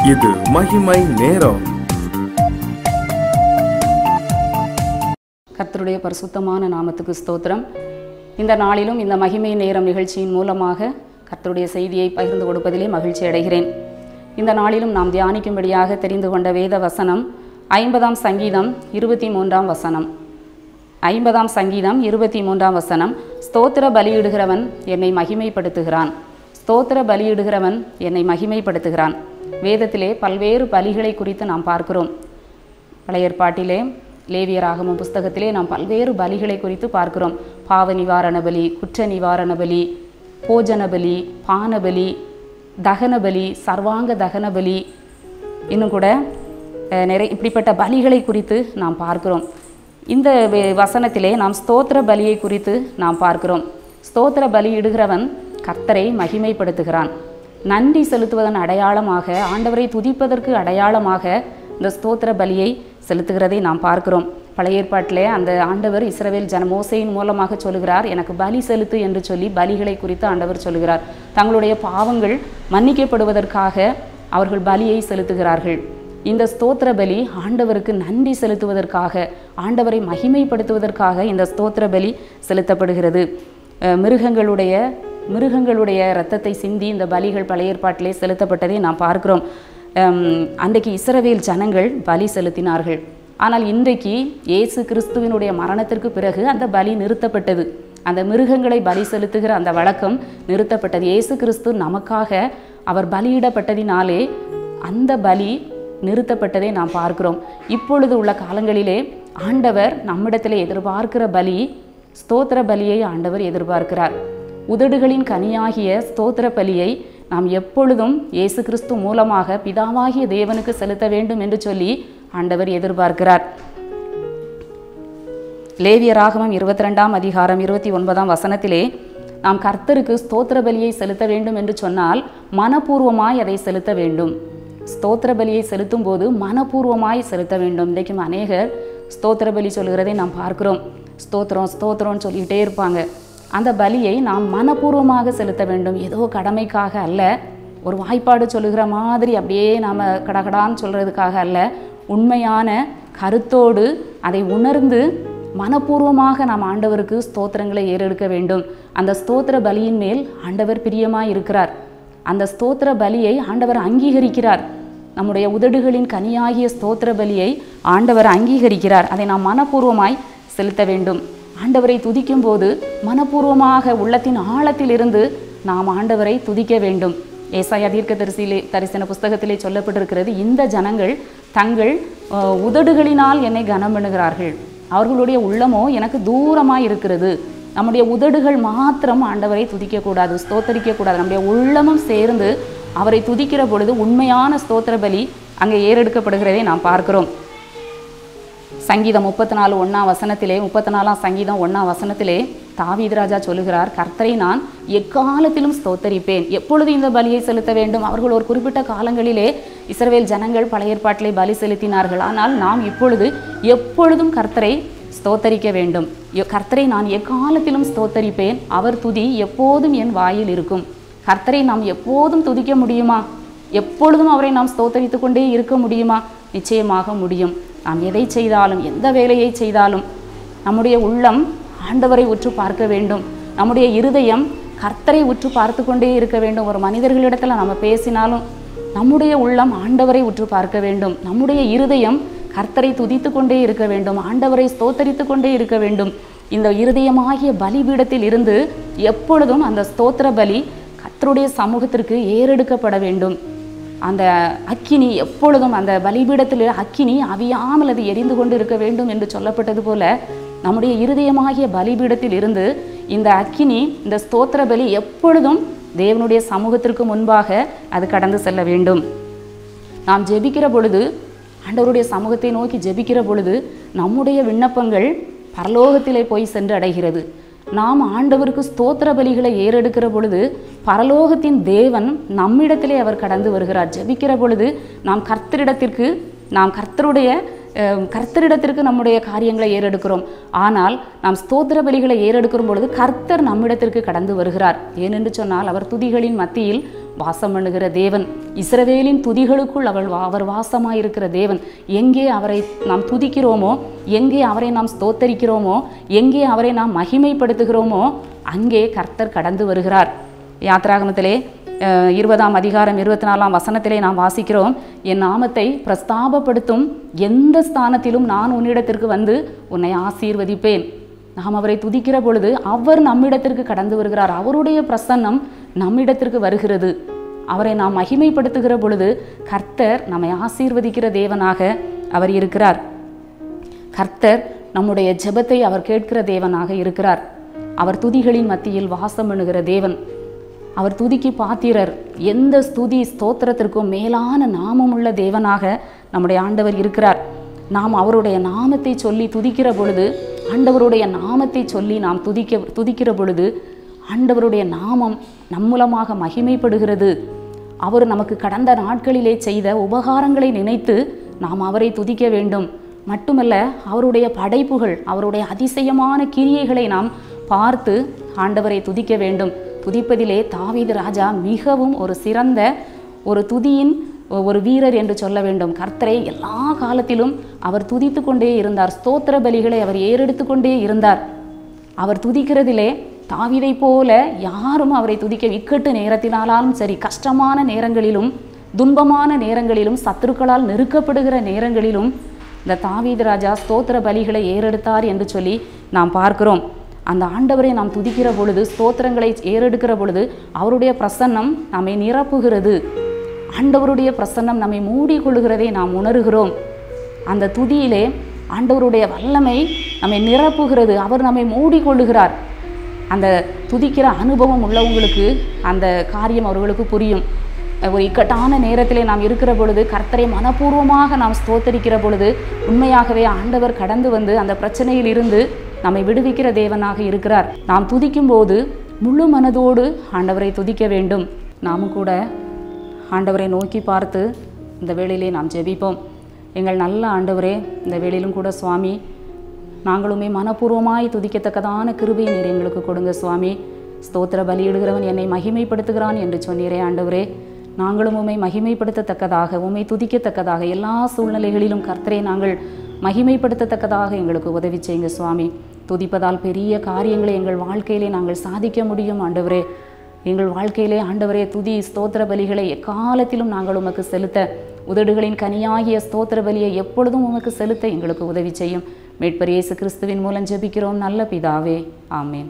இது மகிமை நேரம். கர்த்தருடைய பரிசுத்தமான நாமத்துக்கு ஸ்தோத்திரம். இந்த நாளிலும் இந்த மகிமை நேரம் நிகழ்ச்சியின் மூலமாக கர்த்தருடைய செய்தியை பகிர்ந்து கொடுப்பதிலே மகிழ்ச்சி அடைகிறேன். இந்த நாளிலும் நாம் தியானிக்கும்படியாக தெரிந்து கொண்ட வேத வசனம் 50ஆம் சங்கீதம் 23ஆம் வசனம். 50ஆம் சங்கீதம் 23ஆம் வசனம். ஸ்தோத்திர பலியிடுகிறவன் என்னை மகிமைப்படுத்துகிறான். ஸ்தோத்திர பலியிடுகிறவன் என்னை மகிமைப்படுத்துகிறான். வேதத்திலே பல்வேறு பலிகளை குறித்து நாம் பார்க்கிறோம். பழைய ஏற்பாட்டிலே லேவியராகமம் புஸ்தகத்திலே நாம் பல்வேறு பலிகளை குறித்து பார்க்கிறோம். பாவ நிவாரண பலி, குற்ற நிவாரண பலி, போஜன பலி, பான பலி, தகன பலி, சர்வாங்க தகன பலி, இன்னும் கூட இப்படிப்பட்ட பலிகளை குறித்து நாம் பார்க்கிறோம். இந்த வசனத்திலே நாம் ஸ்தோத்திர பலியை குறித்து நாம் பார்க்கிறோம். ஸ்தோத்திர பலியிடுகிறவன் கர்த்தரை மகிமைப்படுத்துகிறான். நன்றி செலுத்துவதன் அடையாளமாக, ஆண்டவரை துதிப்பதற்கு அடையாளமாக இந்த ஸ்தோத்திர பலியை செலுத்துகிறதை நாம் பார்க்கிறோம். பழைய ஏற்பாட்டிலே அந்த ஆண்டவர் இஸ்ரவேல் மோசேயின் மூலமாக சொல்லுகிறார், எனக்கு பலி செலுத்து என்று சொல்லி பலிகளை குறித்து ஆண்டவர் சொல்லுகிறார். தங்களுடைய பாவங்கள் மன்னிக்கப்படுவதற்காக அவர்கள் பலியை செலுத்துகிறார்கள். இந்த ஸ்தோத்திர பலி ஆண்டவருக்கு நன்றி செலுத்துவதற்காக, ஆண்டவரை மகிமைப்படுத்துவதற்காக இந்த ஸ்தோத்திர பலி செலுத்தப்படுகிறது. மிருகங்களுடைய இரத்தத்தை சிந்தி இந்த பலிகள் பழைய ஏற்பாட்டிலே செலுத்தப்பட்டதை நாம் பார்க்கிறோம். அன்றைக்கு இஸ்ரவேல் ஜனங்கள் பலி செலுத்தினார்கள். ஆனால் இன்றைக்கு இயேசு கிறிஸ்துவினுடைய மரணத்திற்கு பிறகு அந்த பலி நிறுத்தப்பட்டது. அந்த மிருகங்களை பலி செலுத்துகிற அந்த வழக்கம் நிறுத்தப்பட்டது. இயேசு கிறிஸ்து நமக்காக அவர் பலியிடப்பட்டதினாலே அந்த பலி நிறுத்தப்பட்டதை நாம் பார்க்கிறோம். இப்பொழுது உள்ள காலங்களிலே ஆண்டவர் நம்மிடத்திலே எதிர்பார்க்கிற பலி ஸ்தோத்திர பலியை ஆண்டவர் எதிர்பார்க்கிறார். உதடுகளின் கனியாகிய ஸ்தோத்திர பலியை நாம் எப்பொழுதும் இயேசு கிறிஸ்து மூலமாக பிதாவாகிய தேவனுக்கு செலுத்த வேண்டும் என்று சொல்லி ஆண்டவர் எதிர்பார்க்கிறார். லேவியராகமம் 22ஆம் அதிகாரம் 29ஆம் வசனத்திலே நாம் கர்த்தருக்கு ஸ்தோத்திர பலியை செலுத்த வேண்டும் என்று சொன்னால் மனப்பூர்வமாய் அதை செலுத்த வேண்டும். ஸ்தோத்திர பலியை செலுத்தும் போது மனப்பூர்வமாய் செலுத்த வேண்டும். இன்றைக்கும் அநேகர் ஸ்தோத்திர பலி சொல்கிறதை நாம் பார்க்கிறோம். ஸ்தோத்திரம் ஸ்தோத்திரம்னு சொல்லிக்கிட்டே இருப்பாங்க. அந்த பலியை நாம் மனப்பூர்வமாக செலுத்த வேண்டும். ஏதோ கடமைக்காக அல்ல, ஒரு வாய்ப்பாடு சொல்லுகிற மாதிரி அப்படியே நாம் கடகடான்னு சொல்கிறதுக்காக அல்ல. உண்மையான கருத்தோடு அதை உணர்ந்து மனப்பூர்வமாக நாம் ஆண்டவருக்கு ஸ்தோத்திரங்களை ஏறெடுக்க வேண்டும். அந்த ஸ்தோத்திர பலியின் மேல் ஆண்டவர் பிரியமாய் இருக்கிறார். அந்த ஸ்தோத்திர பலியை ஆண்டவர் அங்கீகரிக்கிறார். நம்முடைய உதடுகளின் கனியாகிய ஸ்தோத்திர பலியை ஆண்டவர் அங்கீகரிக்கிறார். அதை நாம் மனப்பூர்வமாய் செலுத்த வேண்டும். ஆண்டவரை துதிக்கும் போது மனப்பூர்வமாக உள்ளத்தின் ஆழத்தில் இருந்து நாம் ஆண்டவரை துதிக்க வேண்டும். ஏசாயா தீர்க்கதரிசன புஸ்தகத்திலே சொல்லப்பட்டிருக்கிறது, இந்த ஜனங்கள் தங்கள் உதடுகளினால் என்னை கனம் பண்ணுகிறார்கள், அவர்களுடைய உள்ளமோ எனக்கு தூரமாக இருக்கிறது. நம்முடைய உதடுகள் மாத்திரம் ஆண்டவரை துதிக்கக்கூடாது, ஸ்தோத்தரிக்கக்கூடாது. நம்முடைய உள்ளமும் சேர்ந்து அவரை துதிக்கிற பொழுது உண்மையான ஸ்தோத்திர பலி அங்கே ஏறெடுக்கப்படுகிறதை நாம் பார்க்கிறோம். சங்கீதம் 34:1 வசனத்திலே 34ஆம் சங்கீதம் 1 வசனத்திலே தாவீது ராஜா சொல்லுகிறார், கர்த்தரை நான் எக்காலத்திலும் ஸ்தோத்தரிப்பேன். எப்பொழுது இந்த பலியை செலுத்த வேண்டும்? அவர்கள் ஒரு குறிப்பிட்ட காலங்களிலே இஸ்ரவேல் ஜனங்கள் பழைய ஏற்பாட்டிலே பலி செலுத்தினார்கள். ஆனால் நாம் இப்பொழுது எப்பொழுதும் கர்த்தரை ஸ்தோத்தரிக்க வேண்டும். கர்த்தரை நான் எக்காலத்திலும் ஸ்தோத்தரிப்பேன், அவர் துதி எப்போதும் என் வாயில் இருக்கும். கர்த்தரை நாம் எப்போதும் துதிக்க முடியுமா? எப்பொழுதும் அவரை நாம் ஸ்தோத்தரித்து கொண்டே இருக்க முடியுமா? நிச்சயமாக முடியும். நாம் எதை செய்தாலும், எந்த வேலையை செய்தாலும் நம்முடைய உள்ளம் ஆண்டவரை உற்று பார்க்க வேண்டும். நம்முடைய இருதயம் கர்த்தரை உற்று பார்த்து கொண்டே இருக்க வேண்டும். ஒரு மனிதர்களிடத்தில் நம்ம பேசினாலும் நம்முடைய உள்ளம் ஆண்டவரை உற்று பார்க்க வேண்டும். நம்முடைய இருதயம் கர்த்தரை துதித்து கொண்டே இருக்க வேண்டும், ஆண்டவரை ஸ்தோத்தரித்து கொண்டே இருக்க வேண்டும். இந்த இருதயமாகிய பலிபீடத்தில் இருந்து எப்பொழுதும் அந்த ஸ்தோத்திர பலி கர்த்தருடைய சமூகத்திற்கு ஏறெடுக்கப்பட வேண்டும். அந்த அக்கினி எப்பொழுதும் அந்த பலிபீடத்தில் அக்கினி அவியாமல் அது எரிந்து கொண்டு இருக்க வேண்டும் என்று சொல்லப்பட்டது போல நம்முடைய இருதயமாகிய பலிபீடத்தில் இருந்து இந்த அக்கினி, இந்த ஸ்தோத்திர பலி எப்பொழுதும் தேவனுடைய சமூகத்திற்கு முன்பாக அது கடந்து செல்ல வேண்டும். நாம் ஜெபிக்கிற பொழுது, ஆண்டவருடைய சமூகத்தை நோக்கி ஜெபிக்கிற பொழுது நம்முடைய விண்ணப்பங்கள் பரலோகத்திலே போய் சென்று அடைகிறது. நாம் ஆண்டவருக்கு ஸ்தோத்திர பலிகளை ஏறெடுக்கிற பொழுது பரலோகத்தின் தேவன் நம்மிடத்திலே அவர் கடந்து வருகிறார். ஜெபிக்கிற பொழுது நாம் கர்த்தரிடத்திற்கு நம்முடைய காரியங்களை ஏறெடுக்கிறோம். ஆனால் நாம் ஸ்தோத்திர பலிகளை ஏறெடுக்கிற பொழுது கர்த்தர் நம்மிடத்திற்கு கடந்து வருகிறார். ஏனென்று சொன்னால் அவர் துதிகளின் மத்தியில் வாசம் பண்ணுகிற தேவன். இஸ்ரவேலின் துதிகளுக்குள் அவர் வாசமாயிருக்கிற தேவன். எங்கே அவரை நாம் துதிக்கிறோமோ, எங்கே அவரை நாம் ஸ்தோத்தரிக்கிறோமோ, எங்கே அவரை நாம் மகிமைப்படுத்துகிறோமோ, அங்கே கர்த்தர் கடந்து வருகிறார். யாத்திராகமத்திலே 20ஆம் அதிகாரம் 24ஆம் வசனத்திலே நாம் வாசிக்கிறோம், என் நாமத்தை பிரஸ்தாபப்படுத்தும் எந்த ஸ்தானத்திலும் நான் உன்னிடத்திற்கு வந்து உன்னை ஆசீர்வதிப்பேன். நாம் அவரை துதிக்கிற பொழுது அவர் நம்மிடத்திற்கு கடந்து வருகிறார். அவருடைய பிரசன்னம் நம்மிடத்திற்கு வருகிறது. அவரை நாம் மகிமைப்படுத்துகிற பொழுது கர்த்தர் நம்மை ஆசீர்வதிக்கிற தேவனாக அவர் இருக்கிறார். கர்த்தர் நம்முடைய ஜெபத்தை அவர் கேட்கிற தேவனாக இருக்கிறார். அவர் துதிகளின் மத்தியில் வாசம் பண்ணுகிற தேவன். அவர் துதிக்கு பாத்திரர். எந்த ஸ்துதி ஸ்தோத்திரத்திற்கும் மேலான நாமமுள்ள தேவனாக நம்முடைய ஆண்டவர் இருக்கிறார். நாம் அவருடைய நாமத்தை சொல்லி துதிக்கிற பொழுது, ஆண்டவருடைய நாமத்தை சொல்லி நாம் துதிக்கிற பொழுது ஆண்டவருடைய நாமம் நம் மூலமாக மகிமைப்படுகிறது. அவர் நமக்கு கடந்த நாட்களிலே செய்த உபகாரங்களை நினைத்து நாம் அவரை துதிக்க வேண்டும். மட்டுமல்ல, அவருடைய படைப்புகள், அவருடைய அதிசயமான கிரியைகளை நாம் பார்த்து ஆண்டவரை துதிக்க வேண்டும். துதிப்பதிலே தாவீது ராஜா மிகவும் ஒரு சிறந்த ஒரு துதியின் ஒரு வீரர் என்று சொல்ல வேண்டும். கர்த்தரை எல்லா காலத்திலும் அவர் துதித்து கொண்டே இருந்தார். ஸ்தோத்திர பலிகளை அவர் ஏறெடுத்து கொண்டே இருந்தார். அவர் துதிக்கிறதிலே தாவீதை போல யாரும் அவரை துதிக்க, இக்கட்டு நேரத்தினாலும் சரி, கஷ்டமான நேரங்களிலும், துன்பமான நேரங்களிலும், சத்துருக்களால் நெருக்கப்படுகிற நேரங்களிலும் இந்த தாவீது ராஜா ஸ்தோத்திர பலிகளை ஏறெடுத்தார் என்று சொல்லி நாம் பார்க்கிறோம். அந்த ஆண்டவரை நாம் துதிக்கிற பொழுது, ஸ்தோத்திரங்களை ஏறெடுக்கிற பொழுது அவருடைய பிரசன்னம் நம்மை நிரப்புகிறது. ஆண்டவருடைய பிரசன்னம் நம்மை மூடிக்கொள்கிறதை நாம் உணர்கிறோம். அந்த துதியிலே ஆண்டவருடைய வல்லமை நம்மை நிரப்புகிறது. அவர் நம்மை மூடிக்கொள்ளுகிறார். அந்த துதிக்கிற அனுபவம் உள்ளவங்களுக்கு அந்த காரியம் அவர்களுக்கு புரியும். ஒரு இக்கட்டான நேரத்திலே நாம் இருக்கிற பொழுது, கர்த்தரை மனப்பூர்வமாக நாம் ஸ்தோத்தரிக்கிற பொழுது, உண்மையாகவே ஆண்டவர் கடந்து வந்து அந்த பிரச்சனையில் இருந்து நம்மை விடுவிக்கிற தேவனாக இருக்கிறார். நாம் துதிக்கும் போது முழு மனதோடு ஆண்டவரை துதிக்க வேண்டும். நாமும் கூட ஆண்டவரை நோக்கி பார்த்து இந்த வேளையிலே நாம் ஜெபிப்போம். எங்கள் நல்ல ஆண்டவரே, இந்த வேளையிலும் கூட சுவாமி, நாங்களுமே மனப்பூர்வமாய் துதிக்கத்தக்கதான கிருபை நீர் எங்களுக்கு கொடுங்க சுவாமி. ஸ்தோத்திர பலியிடுகிறவன் என்னை மகிமைப்படுத்துகிறான் என்று சொன்னீரே ஆண்டவரே, நாங்களும் உம்மை மகிமைப்படுத்தத்தக்கதாக, உம்மை துதிக்கத்தக்கதாக, எல்லா சூழ்நிலைகளிலும் கர்த்தரை நாங்கள் மகிமைப்படுத்தத்தக்கதாக எங்களுக்கு உதவி செய்யுங்க சுவாமி. துதிப்பதால் பெரிய காரியங்களை எங்கள் வாழ்க்கையிலே நாங்கள் சாதிக்க முடியும் ஆண்டவரே. எங்கள் வாழ்க்கையிலே ஆண்டவரே துதி ஸ்தோத்திர பலிகளை எக்காலத்திலும் நாங்கள் உமக்கு செலுத்த, உதடுகளின் கனியாகிய ஸ்தோத்திர பலியை எப்பொழுதும் உமக்கு செலுத்த எங்களுக்கு உதவி செய்யும். மீட்பர் இயேசு கிறிஸ்துவின் மூலம் ஜெபிக்கிறோம் நல்ல பிதாவே, ஆமேன்.